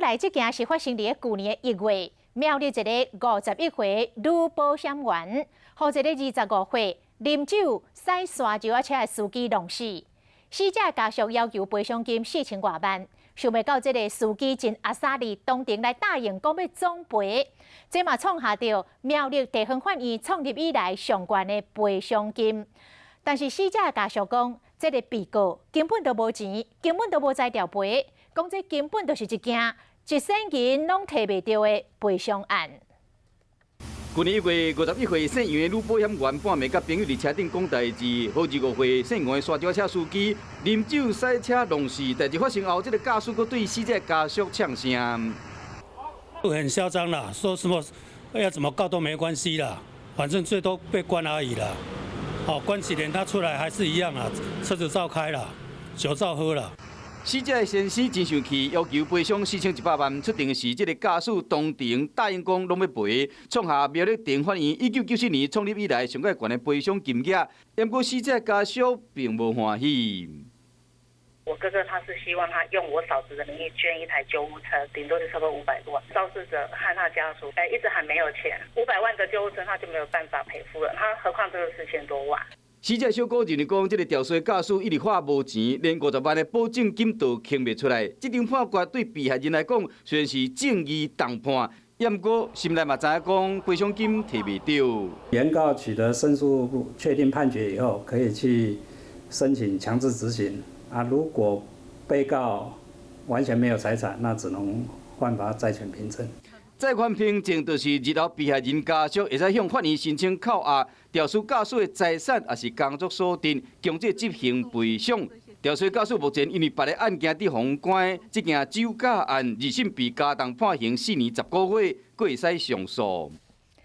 来这件是发生伫去年1月，苗栗一个51岁女保险员，和一个25岁啉酒驶沙石仔车的司机弄死。死者家属要求赔偿金4000多万，想袂到这个司机真阿萨利当庭来答应讲要总赔，这嘛创下着苗栗地方法院创立以来上悬的赔偿金。但是死者家属讲，这个被告根本都无钱，根本都无在调赔，讲这根本就是一件一生人拢摕袂到的赔偿案。去年1月，51岁姓杨的女保险员半暝甲朋友伫车顶讲代志，和25岁姓王的沙石车司机啉酒驶车弄死。代志发生后，这个驾驶阁对死者家属呛声：“很嚣张啦，说什么要怎么告都没关系啦，反正最多被关而已啦。好，关几年他出来还是一样啊，车子照开啦，酒照喝啦。”死者的先生真生气，要求赔偿4100万。出庭时，这个驾驶当庭答应讲拢要赔，创下苗栗地方法院1994年创立以来上界悬的赔偿金额。不过死者家属并无欢喜。我哥哥他是希望他用我嫂子的名义捐一台救护车，顶多就差不多500多万。肇事者和他家属一直喊没有钱，500万的救护车他就没有办法赔付了，他何况这个4000多万。死者小哥认为讲，这个吊衰驾驶一直花无钱，连50万的保证金都倾不出来。这场判决对被害人来讲，虽然是正义重判，不过心内嘛知影讲赔偿金摕袂到。原告取得申诉确定判决以后，可以去申请强制执行。如果被告完全没有财产，那只能换发债权凭证。债权凭证就是日后被害人家属会使向法院申请扣押吊衰驾驶的财产，也是工作所得，强制执行赔偿。吊衰驾驶目前因为别个案件伫封关，这件酒驾案，二审被加重判刑4年10个月，佫会使上诉。